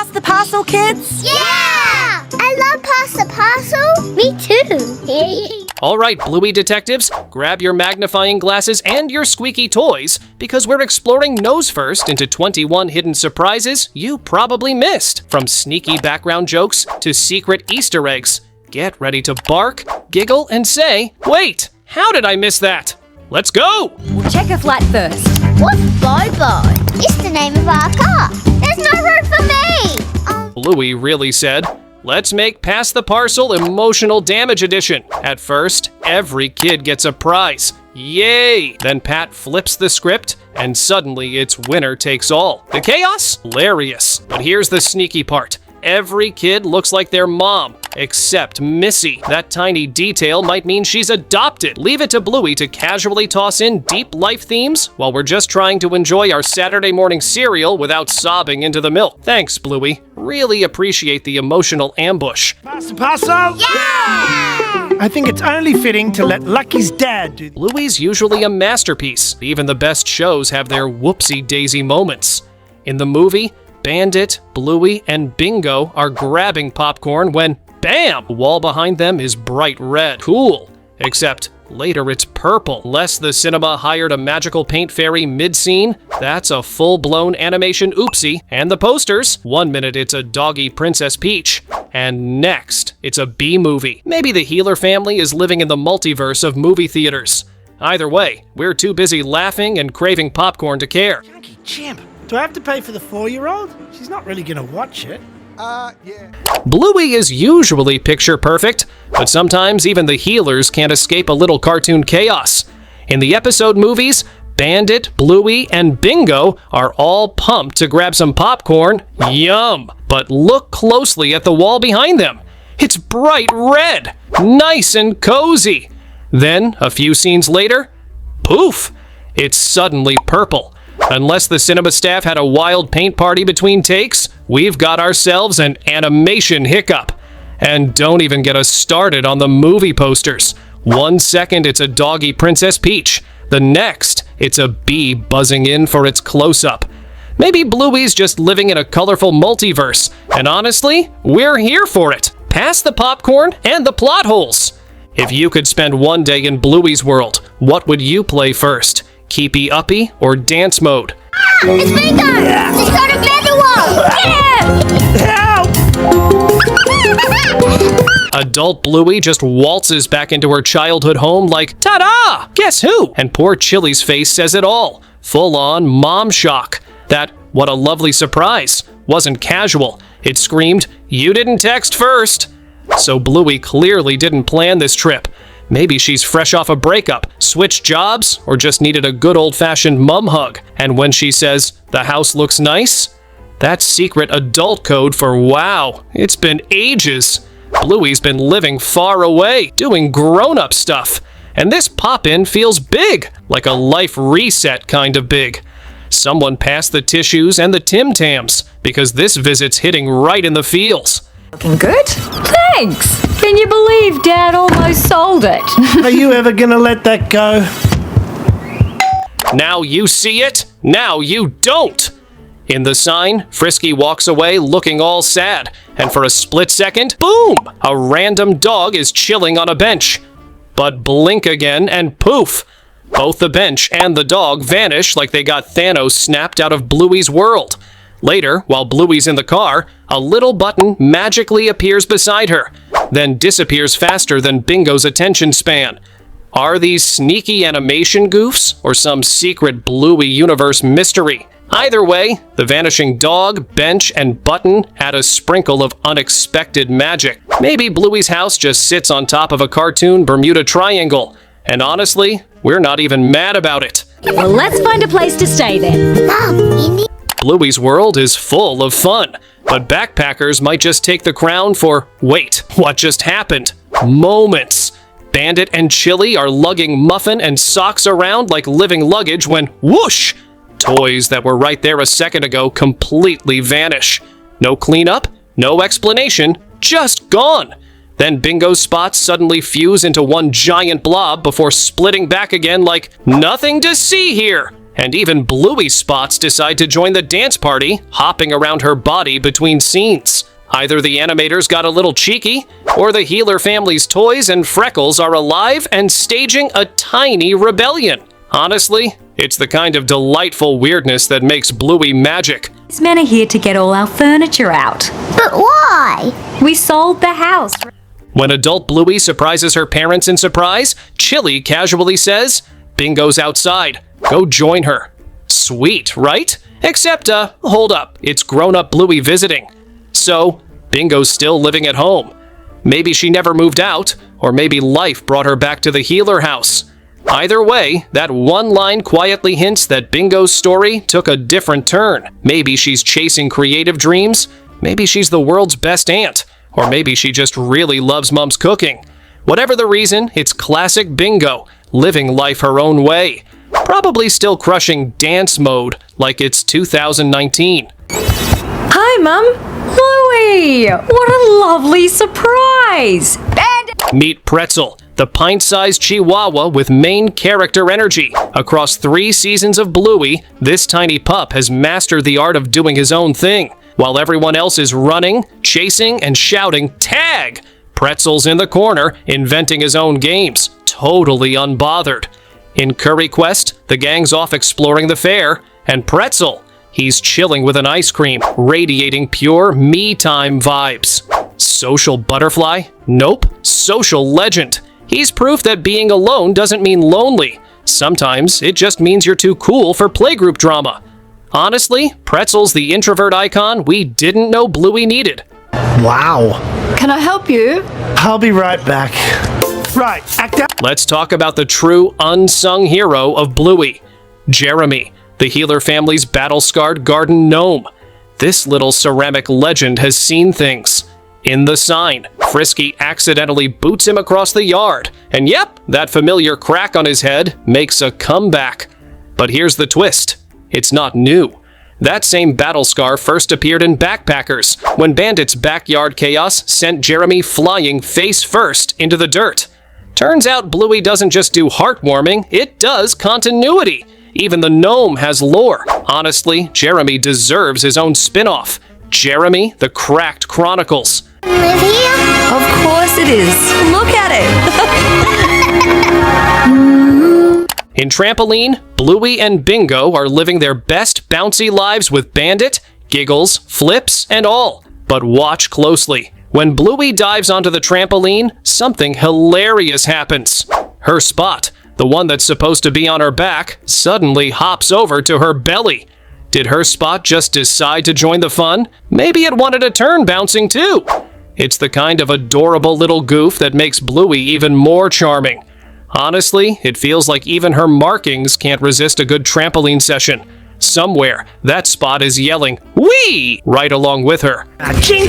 pass the parcel, kids? Yeah! I love pass the parcel. Me too. All right, Bluey detectives, grab your magnifying glasses and your squeaky toys because we're exploring nose first into 21 hidden surprises you probably missed. From sneaky background jokes to secret Easter eggs. Get ready to bark, giggle, and say, "Wait, how did I miss that?" Let's go! We'll check a flat first. What's Bobo? It's the name of our car. There's no room for me. Bluey really said, "Let's make Pass the Parcel Emotional Damage Edition." At first, every kid gets a prize. Yay! Then Pat flips the script, and suddenly it's winner takes all. The chaos? Hilarious. But here's the sneaky part. Every kid looks like their mom, except Missy. That tiny detail might mean she's adopted. Leave it to Bluey to casually toss in deep life themes while we're just trying to enjoy our Saturday morning cereal without sobbing into the milk. Thanks, Bluey. Really appreciate the emotional ambush. Pass the parcel? Yeah! I think it's only fitting to let Lucky's dad do. Bluey's usually a masterpiece. Even the best shows have their whoopsie-daisy moments. In the movie, Bandit, Bluey, and Bingo are grabbing popcorn when, bam! The wall behind them is bright red. Cool. Except later it's purple. Unless the cinema hired a magical paint fairy mid-scene, that's a full-blown animation oopsie. And the posters, 1 minute it's a doggy Princess Peach, and next it's a B-movie. Maybe the Healer family is living in the multiverse of movie theaters. Either way, we're too busy laughing and craving popcorn to care. Yankee chimp. Do I have to pay for the 4-year-old? She's not really gonna watch it. Yeah. Bluey is usually picture perfect, but sometimes even the healers can't escape a little cartoon chaos. In the episode movies, Bandit, Bluey, and Bingo are all pumped to grab some popcorn. Yum! But look closely at the wall behind them. It's bright red, nice and cozy. Then, a few scenes later, poof! It's suddenly purple. Unless the cinema staff had a wild paint party between takes, we've got ourselves an animation hiccup. And don't even get us started on the movie posters. 1 second it's a doggy Princess Peach. The next, it's a bee buzzing in for its close-up. Maybe Bluey's just living in a colorful multiverse, and honestly, we're here for it. Pass the popcorn and the plot holes. If you could spend one day in Bluey's world, what would you play first? Keepy uppy or dance mode? It's Bingo! She's got a better one! Help! Adult Bluey just waltzes back into her childhood home like, ta-da! Guess who? And poor Chili's face says it all. Full-on mom shock. That, what a lovely surprise, wasn't casual. It screamed, "You didn't text first." So Bluey clearly didn't plan this trip. Maybe she's fresh off a breakup, switched jobs, or just needed a good old-fashioned mum hug. And when she says, "The house looks nice," that's secret adult code for wow, it's been ages. Bluey's been living far away, doing grown-up stuff. And this pop-in feels big, like a life reset kind of big. Someone pass the tissues and the Tim Tams, because this visit's hitting right in the feels. Looking good? Thanks! Can you believe Dad almost sold it? Are you ever gonna let that go? Now you see it, now you don't! In the sign, Frisky walks away looking all sad, and for a split second, boom! A random dog is chilling on a bench. But blink again and poof! Both the bench and the dog vanish like they got Thanos snapped out of Bluey's world. Later, while Bluey's in the car, a little button magically appears beside her, then disappears faster than Bingo's attention span. Are these sneaky animation goofs or some secret Bluey universe mystery? Either way, the vanishing dog, bench, and button add a sprinkle of unexpected magic. Maybe Bluey's house just sits on top of a cartoon Bermuda Triangle. And honestly, we're not even mad about it. Well, let's find a place to stay then. Mom, you need... Bluey's world is full of fun, but backpackers might just take the crown for, wait, what just happened? Moments. Bandit and Chili are lugging Muffin and Socks around like living luggage when, whoosh! Toys that were right there a second ago completely vanish. No cleanup, no explanation, just gone. Then Bingo's spots suddenly fuse into one giant blob before splitting back again like, nothing to see here. And even Bluey spots decide to join the dance party, hopping around her body between scenes. Either the animators got a little cheeky, or the Healer family's toys and Freckles are alive and staging a tiny rebellion. Honestly, it's the kind of delightful weirdness that makes Bluey magic. These men are here to get all our furniture out. But why? We sold the house. When adult Bluey surprises her parents in surprise, Chili casually says, "Bingo's outside. Go join her." Sweet, right? Except, hold up, it's grown-up Bluey visiting. So, Bingo's still living at home. Maybe she never moved out, or maybe life brought her back to the Healer house. Either way, that one line quietly hints that Bingo's story took a different turn. Maybe she's chasing creative dreams, maybe she's the world's best aunt, or maybe she just really loves Mom's cooking. Whatever the reason, it's classic Bingo, living life her own way. Probably still crushing dance mode like it's 2019. Hi, Mum. Bluey! What a lovely surprise! Meet Pretzel, the pint-sized chihuahua with main character energy. Across 3 seasons of Bluey, this tiny pup has mastered the art of doing his own thing. While everyone else is running, chasing, and shouting, "Tag!" Pretzel's in the corner, inventing his own games, totally unbothered. In Curry Quest, the gang's off exploring the fair, and Pretzel, he's chilling with an ice cream, radiating pure me-time vibes. Social butterfly? Nope. Social legend. He's proof that being alone doesn't mean lonely. Sometimes it just means you're too cool for playgroup drama. Honestly, Pretzel's the introvert icon we didn't know Bluey needed. Wow. Can I help you? I'll be right back. Right, act out. Let's talk about the true unsung hero of Bluey, Jeremy, the Healer family's battle-scarred garden gnome. This little ceramic legend has seen things. In the sign, Frisky accidentally boots him across the yard, and yep, that familiar crack on his head makes a comeback. But here's the twist. It's not new. That same battle scar first appeared in Backpackers, when Bandit's backyard chaos sent Jeremy flying face first into the dirt. Turns out Bluey doesn't just do heartwarming, it does continuity. Even the gnome has lore. Honestly, Jeremy deserves his own spin-off. Jeremy, the Cracked Chronicles. Live here? Of course it is. Look at it. In Trampoline, Bluey and Bingo are living their best bouncy lives with Bandit, giggles, flips, and all. But watch closely. When Bluey dives onto the trampoline, something hilarious happens. Her spot, the one that's supposed to be on her back, suddenly hops over to her belly. Did her spot just decide to join the fun? Maybe it wanted a turn bouncing too. It's the kind of adorable little goof that makes Bluey even more charming. Honestly, it feels like even her markings can't resist a good trampoline session. Somewhere, that spot is yelling, "Wee!" right along with her. Aching.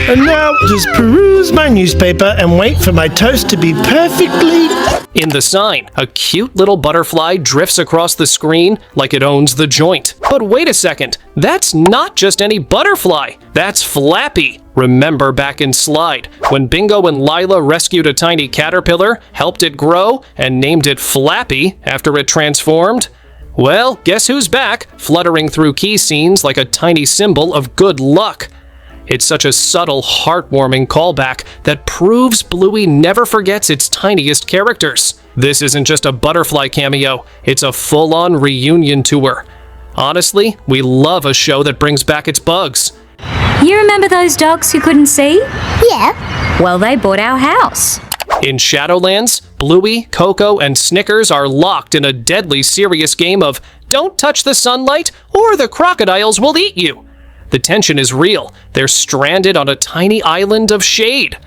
And now, just peruse my newspaper and wait for my toast to be perfectly... In the sign, a cute little butterfly drifts across the screen like it owns the joint. But wait a second, that's not just any butterfly, that's Flappy. Remember back in Slide, when Bingo and Lila rescued a tiny caterpillar, helped it grow, and named it Flappy after it transformed? Well, guess who's back, fluttering through key scenes like a tiny symbol of good luck. It's such a subtle, heartwarming callback that proves Bluey never forgets its tiniest characters. This isn't just a butterfly cameo, it's a full-on reunion tour. Honestly, we love a show that brings back its bugs. You remember those dogs who couldn't see? Yeah. Well, they bought our house. In Shadowlands, Bluey, Coco, and Snickers are locked in a deadly serious game of don't touch the sunlight or the crocodiles will eat you. The tension is real. They're stranded on a tiny island of shade.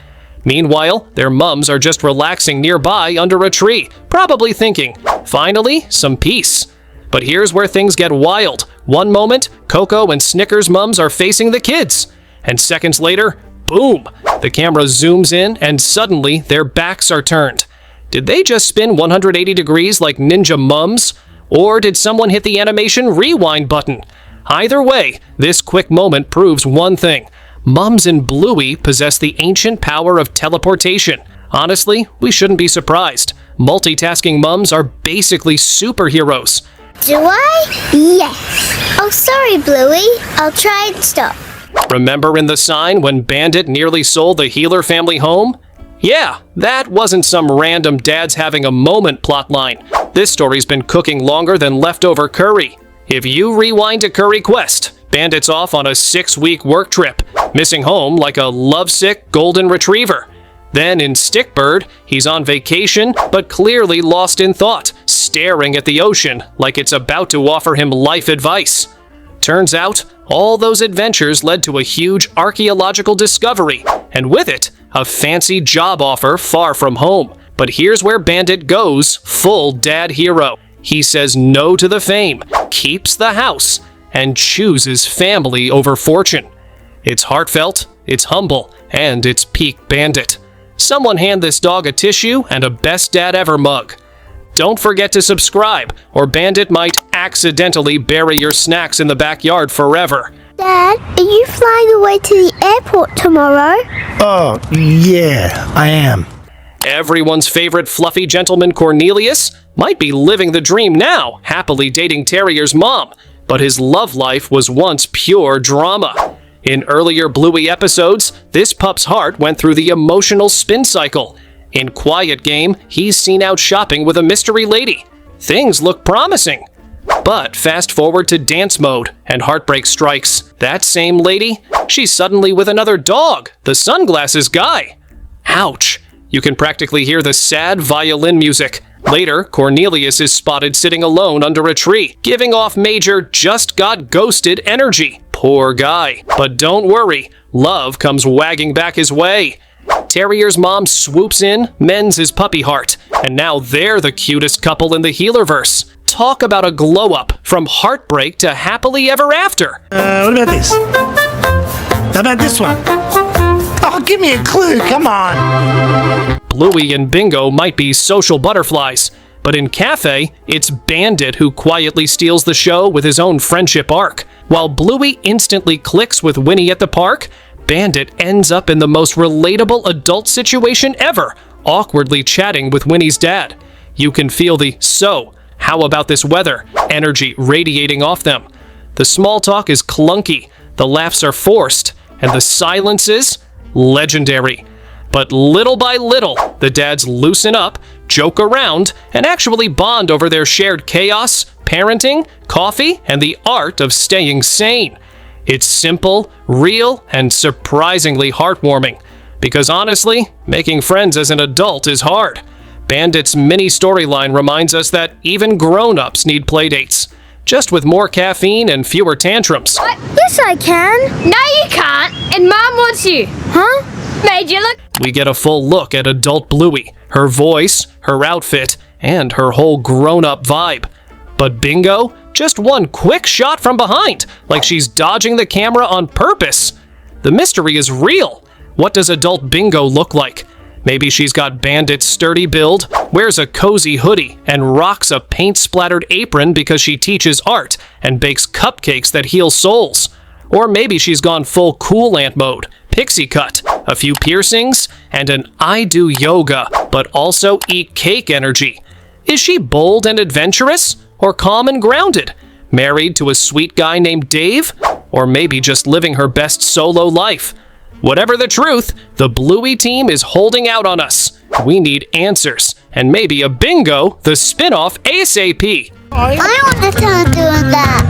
Meanwhile, their mums are just relaxing nearby under a tree, probably thinking, finally, some peace. But here's where things get wild. One moment, Coco and Snickers' mums are facing the kids. And seconds later, boom! The camera zooms in and suddenly their backs are turned. Did they just spin 180 degrees like ninja mums? Or did someone hit the animation rewind button? Either way, this quick moment proves one thing. Mums and Bluey possess the ancient power of teleportation. Honestly, we shouldn't be surprised. Multitasking mums are basically superheroes. Do I? Yes. Oh, sorry, Bluey. I'll try and stop. Remember in the sign when Bandit nearly sold the Healer family home? Yeah, that wasn't some random dad's having a moment plotline. This story's been cooking longer than leftover curry. If you rewind to Curry Quest, Bandit's off on a 6-week work trip, missing home like a lovesick golden retriever. Then in Stickbird, he's on vacation, but clearly lost in thought, staring at the ocean like it's about to offer him life advice. Turns out, all those adventures led to a huge archaeological discovery, and with it, a fancy job offer far from home. But here's where Bandit goes full dad hero. He says no to the fame, keeps the house, and chooses family over fortune. It's heartfelt, it's humble, and it's peak Bandit. Someone hand this dog a tissue and a best dad ever mug. Don't forget to subscribe, or Bandit might accidentally bury your snacks in the backyard forever. Dad, are you flying away to the airport tomorrow? Oh, yeah, I am. Everyone's favorite fluffy gentleman Cornelius might be living the dream now, happily dating Terrier's mom, but his love life was once pure drama. In earlier Bluey episodes, this pup's heart went through the emotional spin cycle. In Quiet Game, he's seen out shopping with a mystery lady. Things look promising. But fast forward to dance mode, and heartbreak strikes. That same lady, she's suddenly with another dog, the sunglasses guy. Ouch! You can practically hear the sad violin music. Later, Cornelius is spotted sitting alone under a tree, giving off major just got ghosted energy. Poor guy. But don't worry, love comes wagging back his way. Terrier's mom swoops in, mends his puppy heart, and now they're the cutest couple in the Healerverse. Talk about a glow-up from heartbreak to happily ever after. What about this? How about this one? Oh, give me a clue, come on. Bluey and Bingo might be social butterflies, but in Cafe, it's Bandit who quietly steals the show with his own friendship arc. While Bluey instantly clicks with Winnie at the park, Bandit ends up in the most relatable adult situation ever, awkwardly chatting with Winnie's dad. You can feel the "so, how about this weather?" energy radiating off them. The small talk is clunky, the laughs are forced, and the silences legendary. But little by little, the dads loosen up, joke around, and actually bond over their shared chaos, parenting, coffee, and the art of staying sane. It's simple, real, and surprisingly heartwarming. Because honestly, making friends as an adult is hard. Bandit's mini storyline reminds us that even grown-ups need playdates, just with more caffeine and fewer tantrums. Yes, I can. No, you can't. And Mom wants you. Huh? Made you look. We get a full look at adult Bluey, her voice, her outfit, and her whole grown-up vibe. But Bingo? Just one quick shot from behind, like she's dodging the camera on purpose. The mystery is real. What does adult Bingo look like? Maybe she's got Bandit's sturdy build, wears a cozy hoodie, and rocks a paint-splattered apron because she teaches art and bakes cupcakes that heal souls. Or maybe she's gone full Cool Aunt mode, pixie cut, a few piercings, and an I do yoga, but also eat cake energy. Is she bold and adventurous? Or calm and grounded? Married to a sweet guy named Dave? Or maybe just living her best solo life? Whatever the truth, the Bluey team is holding out on us. We need answers, and maybe a Bingo, the spin-off ASAP. I want to start doing that.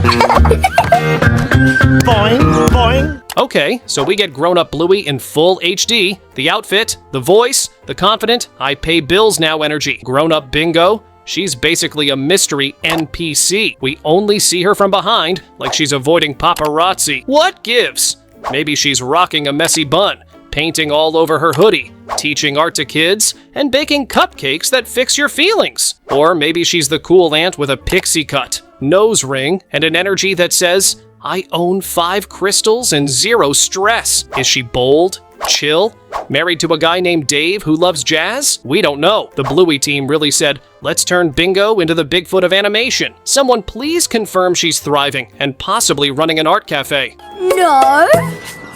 Boing, boing. Okay, so we get grown-up Bluey in full HD, the outfit, the voice, the confident, I pay bills now energy. Grown-up Bingo, she's basically a mystery NPC. We only see her from behind, like she's avoiding paparazzi. What gives? Maybe she's rocking a messy bun, painting all over her hoodie, teaching art to kids, and baking cupcakes that fix your feelings. Or maybe she's the cool aunt with a pixie cut, nose ring, and an energy that says, I own 5 crystals and 0 stress. Is she bold? Chill? Married to a guy named Dave who loves jazz? We don't know. The Bluey team really said, let's turn Bingo into the Bigfoot of animation. Someone please confirm she's thriving and possibly running an art cafe. No.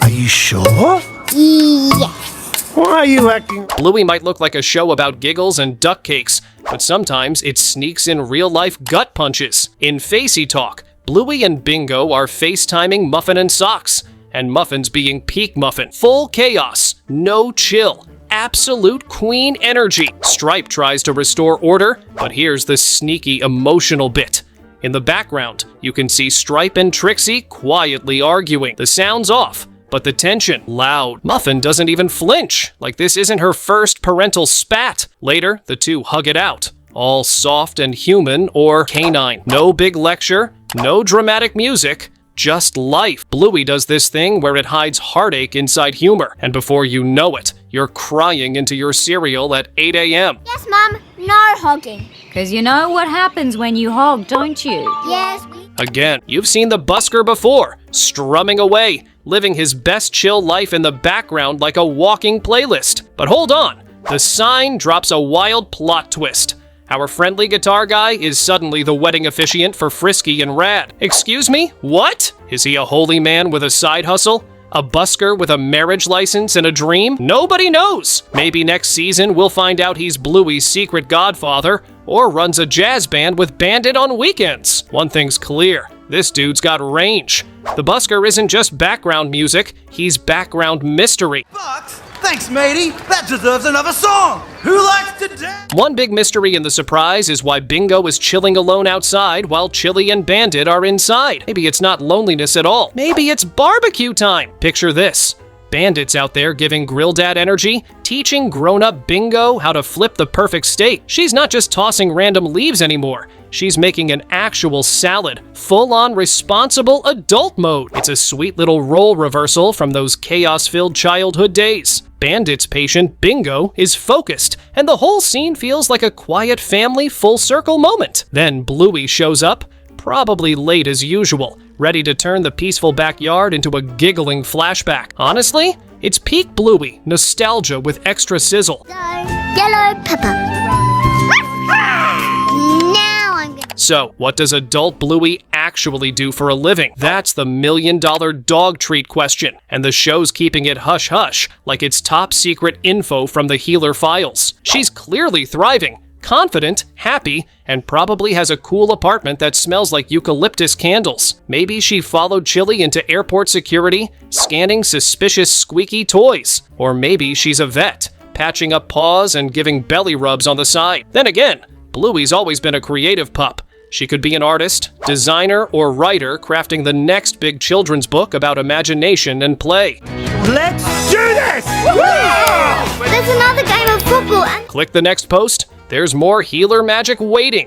Are you sure? Yes. Why are you acting? Bluey might look like a show about giggles and duck cakes, but sometimes it sneaks in real-life gut punches. In Facey Talk, Bluey and Bingo are FaceTiming Muffin and Socks, and Muffin's being peak Muffin. Full chaos, no chill, absolute queen energy. Stripe tries to restore order, but here's the sneaky emotional bit. In the background, you can see Stripe and Trixie quietly arguing. The sound's off, but the tension loud. Muffin doesn't even flinch, like this isn't her first parental spat. Later, the two hug it out, all soft and human or canine. No big lecture, no dramatic music, just life. Bluey does this thing where it hides heartache inside humor, and before you know it, you're crying into your cereal at 8 a.m. Yes, Mum. No hogging. Because you know what happens when you hog, don't you? Yes. Again, you've seen the busker before, strumming away, living his best chill life in the background like a walking playlist. But hold on, the sign drops a wild plot twist. Our friendly guitar guy is suddenly the wedding officiant for Frisky and Rad. Excuse me? What? Is he a holy man with a side hustle? A busker with a marriage license and a dream? Nobody knows. Maybe next season we'll find out he's Bluey's secret godfather or runs a jazz band with Bandit on weekends. One thing's clear, this dude's got range. The busker isn't just background music, he's background mystery. But, thanks matey, that deserves another song. Who likes to dance? One big mystery in the surprise is why Bingo is chilling alone outside while Chili and Bandit are inside. Maybe it's not loneliness at all. Maybe it's barbecue time. Picture this. Bandit's out there giving Grill Dad energy, teaching grown-up Bingo how to flip the perfect steak. She's not just tossing random leaves anymore. She's making an actual salad, full-on responsible adult mode. It's a sweet little role reversal from those chaos-filled childhood days. Bandit's patient, Bingo, is focused, and the whole scene feels like a quiet family full-circle moment. Then Bluey shows up, probably late as usual, ready to turn the peaceful backyard into a giggling flashback. Honestly, it's peak Bluey, nostalgia with extra sizzle. Yellow pepper. Now I'm gonna... So, what does adult Bluey actually do for a living? That's the million-dollar dog treat question, and the show's keeping it hush-hush, like it's top-secret info from the Healer files. She's clearly thriving, confident, happy, and probably has a cool apartment that smells like eucalyptus candles. Maybe she followed Chili into airport security, scanning suspicious squeaky toys. Or maybe she's a vet, patching up paws and giving belly rubs on the side. Then again, Bluey's always been a creative pup. She could be an artist, designer, or writer crafting the next big children's book about imagination and play. Let's do this! There's another game of football and... Click the next post. There's more Healer magic waiting.